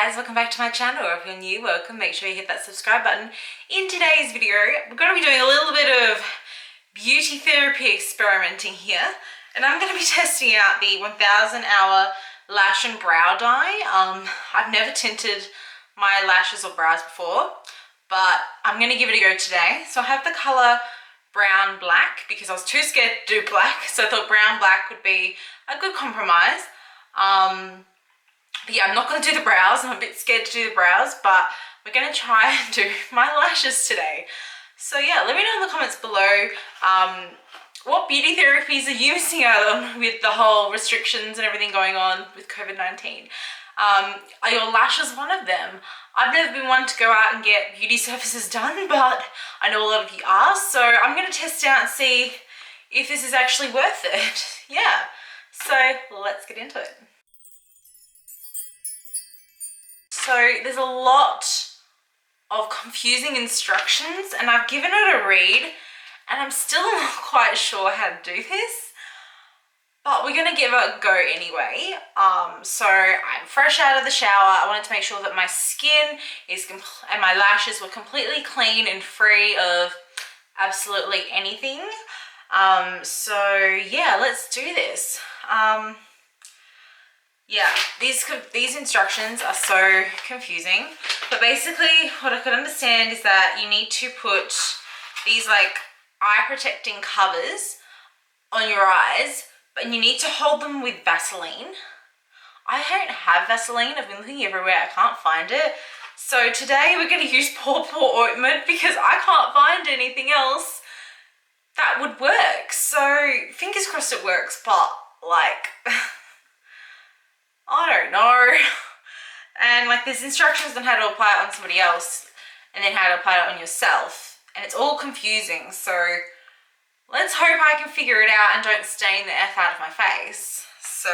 guys, welcome back to my channel. If you're new, welcome. Make sure you hit that subscribe button. In today's video, we're going to be doing a little bit of beauty therapy experimenting here, and I'm going to be testing out the 1000 Hour Lash and Brow Dye. I've never tinted my lashes or brows before, but I'm going to give it a go today. So I have the color brown black because I was too scared to do black, so I thought brown black would be a good compromise. But yeah, I'm not going to do the brows. I'm a bit scared to do the brows, but we're going to try and do my lashes today. So yeah, let me know in the comments below what beauty therapies are you missing out on with the whole restrictions and everything going on with COVID-19. Are your lashes one of them? I've never been one to go out and get beauty services done, but I know a lot of you are, so I'm going to test it out and see if this is actually worth it. Yeah, so let's get into it. So there's a lot of confusing instructions and I've given it a read and I'm still not quite sure how to do this, but we're going to give it a go anyway. So I'm fresh out of the shower. I wanted to make sure that my skin is and my lashes were completely clean and free of absolutely anything. So yeah, let's do this. Yeah, these instructions are so confusing, but basically what I could understand is that you need to put these like eye protecting covers on your eyes, but you need to hold them with Vaseline. I don't have Vaseline. I've been looking everywhere. I can't find it. So today we're going to use Paw Paw ointment because I can't find anything else that would work. So fingers crossed it works, but like I don't know. And like there's instructions on how to apply it on somebody else and then how to apply it on yourself, and it's all confusing. So let's hope I can figure it out and don't stain the F out of my face. So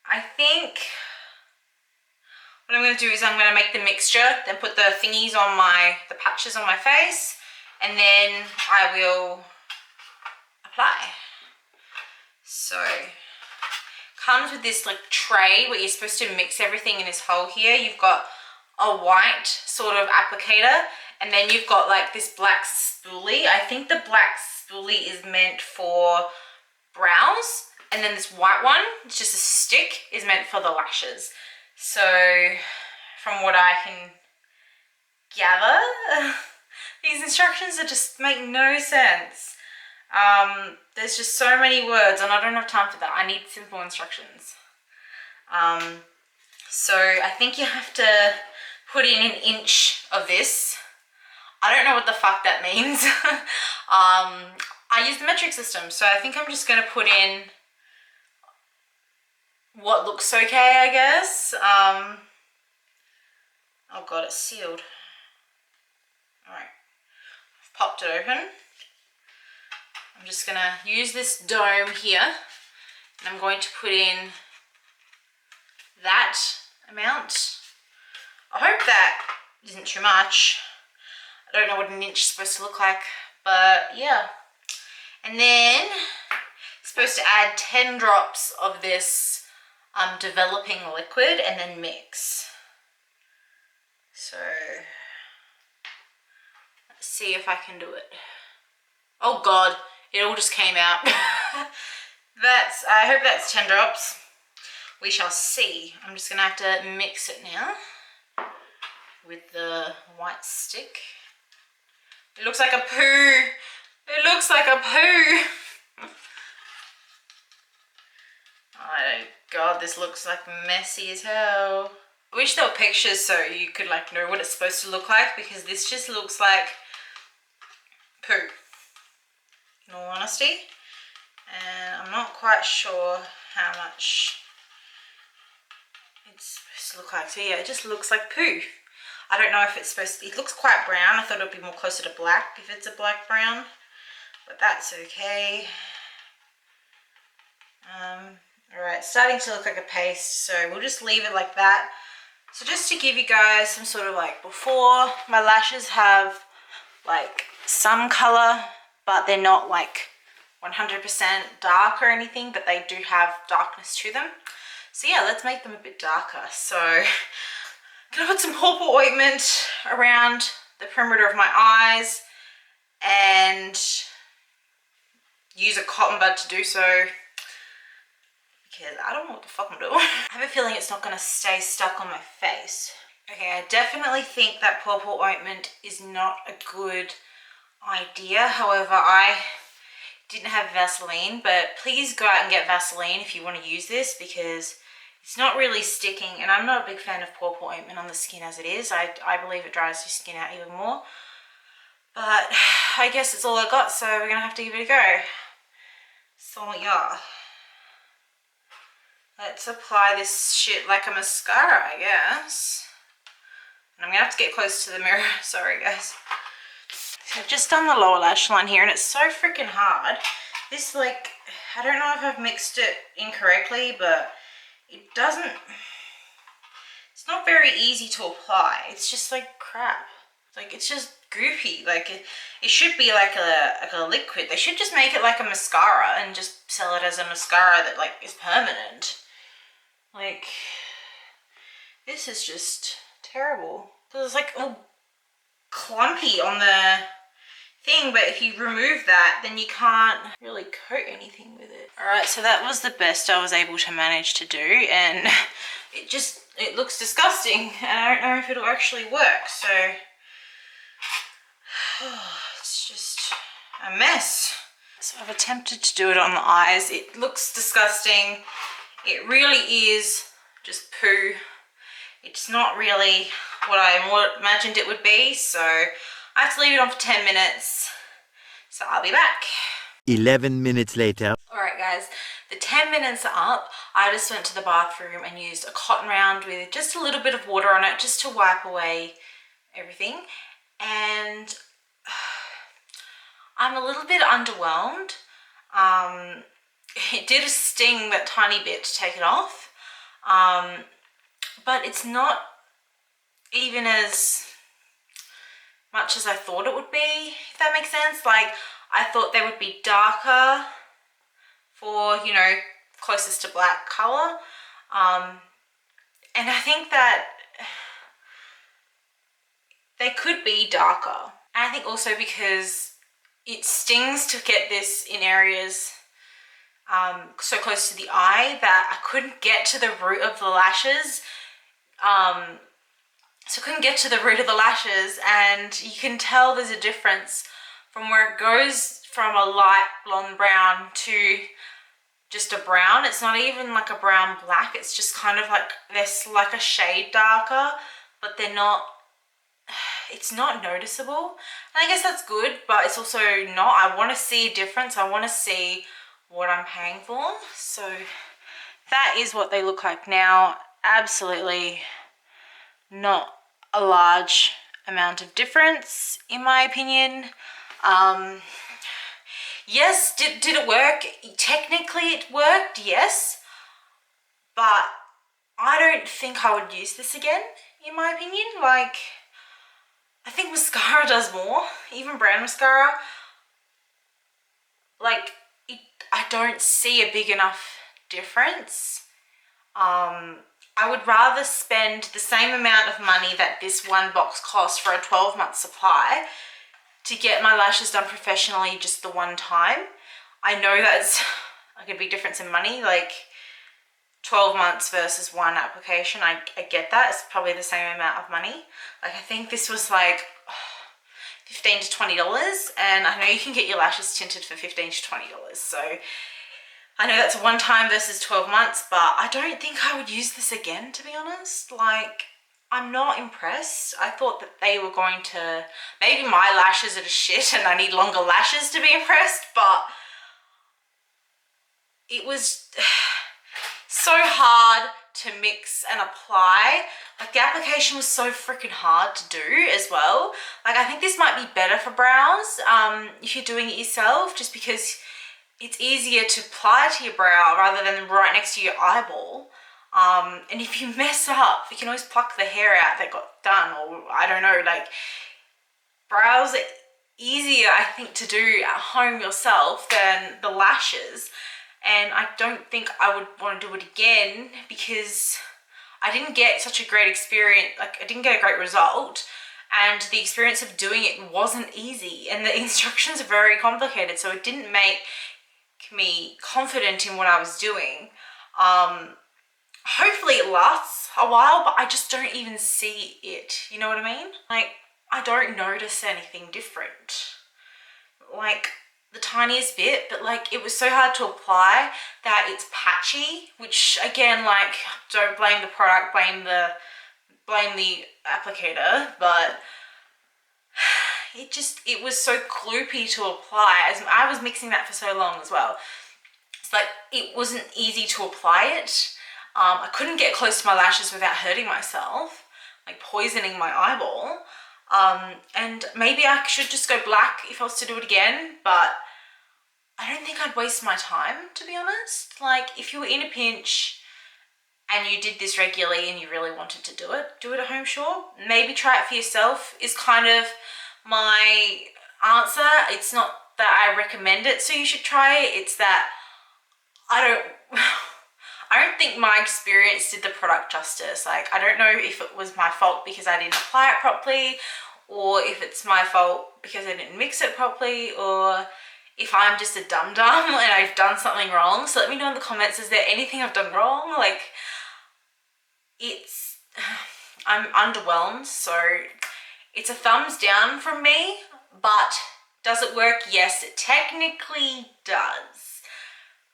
I think what I'm going to do is I'm going to make the mixture, then put the thingies on the patches on my face, and then I will apply. So comes with this like tray where you're supposed to mix everything in this hole here. You've got a white sort of applicator, and then you've got like this black spoolie. I think the black spoolie is meant for brows, and then this white one, it's just a stick, is meant for the lashes. So from what I can gather, these instructions just make no sense. There's just so many words and I don't have time for that. I need simple instructions. So I think you have to put in 1 inch of this. I don't know what the fuck that means. I use the metric system, so I think I'm just going to put in what looks okay, I guess. Oh god, it's sealed. Alright, I've popped it open. I'm just going to use this dome here, and I'm going to put in that amount. I hope that isn't too much. I don't know what 1 inch is supposed to look like, but yeah. And then it's supposed to add 10 drops of this developing liquid and then mix. So let's see if I can do it. Oh god, it all just came out. I hope that's 10 drops. We shall see. I'm just gonna have to mix it now with the white stick. It looks like a poo. It looks like a poo. Oh god, this looks like messy as hell. I wish there were pictures so you could like know what it's supposed to look like, because this just looks like poo, in all honesty. And I'm not quite sure how much it's supposed to look like. So yeah, it just looks like poo. I don't know if it's supposed to, it looks quite brown. I thought it would be more closer to black if it's a black brown, but that's okay. Alright, starting to look like a paste, so we'll just leave it like that. So just to give you guys some sort of like before, my lashes have like some color, but they're not like 100% dark or anything, but they do have darkness to them. So yeah, let's make them a bit darker. So I'm gonna put some purple ointment around the perimeter of my eyes and use a cotton bud to do so, because I don't know what the fuck I'm doing. I have a feeling it's not gonna stay stuck on my face. Okay, I definitely think that purple ointment is not a good idea. However, I didn't have Vaseline, but please go out and get Vaseline if you want to use this, because it's not really sticking, and I'm not a big fan of purple ointment on the skin as it is. I believe it dries your skin out even more. But I guess it's all I got, so we're gonna have to give it a go. So yeah. Let's apply this shit like a mascara, I guess. And I'm gonna have to get close to the mirror. Sorry, guys. So I've just done the lower lash line here, and it's so freaking hard. This, like, I don't know if I've mixed it incorrectly, but it doesn't, it's not very easy to apply. It's just like crap. Like, it's just goopy. Like, it should be like a liquid. They should just make it like a mascara and just sell it as a mascara that, like, is permanent. Like, this is just terrible. So it's like all clumpy on the thing, but if you remove that, then you can't really coat anything with it. All right, so that was the best I was able to manage to do, and it looks disgusting, and I don't know if it'll actually work. So it's just a mess. So I've attempted to do it on the eyes. It looks disgusting. It really is just poo. It's not really what I imagined it would be, so I have to leave it on for 10 minutes. So I'll be back. 11 minutes later. Alright guys, the 10 minutes are up. I just went to the bathroom and used a cotton round with just a little bit of water on it just to wipe away everything. And I'm a little bit underwhelmed. It did sting that tiny bit to take it off. But it's not even as much as I thought it would be, if that makes sense. Like, I thought they would be darker for, you know, closest to black color. And I think that they could be darker. And I think also because it stings to get this in areas so close to the eye that I couldn't get to the root of the lashes. So I couldn't get to the root of the lashes, and you can tell there's a difference from where it goes from a light blonde brown to just a brown. It's not even like a brown black, it's just kind of like, there's like a shade darker, but they're not, it's not noticeable. And I guess that's good, but it's also not. I want to see a difference. I want to see what I'm paying for. So that is what they look like now. Absolutely not a large amount of difference, in my opinion. Yes, did it work? Technically it worked, yes, but I don't think I would use this again, in my opinion. Like, I think mascara does more, even brown mascara. Like, I don't see a big enough difference. I would rather spend the same amount of money that this one box costs for a 12-month supply to get my lashes done professionally just the one time. I know that's like a big difference in money, like 12 months versus one application. I get that. It's probably the same amount of money. Like, I think this was like $15 to $20, and I know you can get your lashes tinted for $15 to $20. So I know that's one time versus 12 months, but I don't think I would use this again, to be honest. Like, I'm not impressed. I thought that they were going to, maybe my lashes are just shit and I need longer lashes to be impressed, but it was so hard to mix and apply. Like, the application was so freaking hard to do as well. Like, I think this might be better for brows if you're doing it yourself, just because it's easier to apply to your brow rather than right next to your eyeball. And if you mess up, you can always pluck the hair out that got done, or I don't know, like, brows are easier, I think, to do at home yourself than the lashes. and I don't think I would want to do it again because I didn't get such a great experience, like I didn't get a great result, and the experience of doing it wasn't easy, and the instructions are very complicated, so it didn't make me confident in what I was doing. Hopefully it lasts a while, but I just don't even see it, you know what I mean? Like, I don't notice anything different, like the tiniest bit, but like it was so hard to apply that it's patchy, which again, like, don't blame the product, blame the applicator, but it was so gloopy to apply, as I was mixing that for so long as well. It's like it wasn't easy to apply it. I couldn't get close to my lashes without hurting myself, like poisoning my eyeball. And maybe I should just go black if I was to do it again, but I don't think I'd waste my time, to be honest. Like, if you were in a pinch and you did this regularly and you really wanted to do it at home, sure. Maybe try it for yourself is kind of my answer. It's not that I recommend it, so you should try it. It's that I don't think my experience did the product justice. Like, I don't know if it was my fault because I didn't apply it properly, or if it's my fault because I didn't mix it properly, or if I'm just a dum-dum and I've done something wrong. So let me know in the comments, is there anything I've done wrong? Like, I'm underwhelmed, so it's a thumbs down from me, but does it work? Yes, it technically does,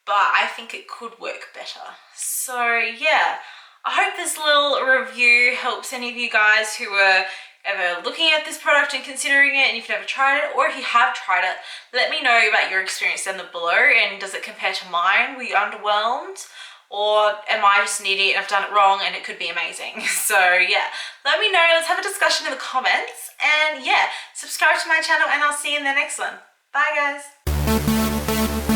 but I think it could work better. So yeah, I hope this little review helps any of you guys who are ever looking at this product and considering it, and if you've never tried it, or if you have tried it, let me know about your experience down below, and does it compare to mine? Were you underwhelmed? Or am I just an idiot and I've done it wrong and it could be amazing? So yeah, let me know. Let's have a discussion in the comments. And yeah, subscribe to my channel and I'll see you in the next one. Bye guys.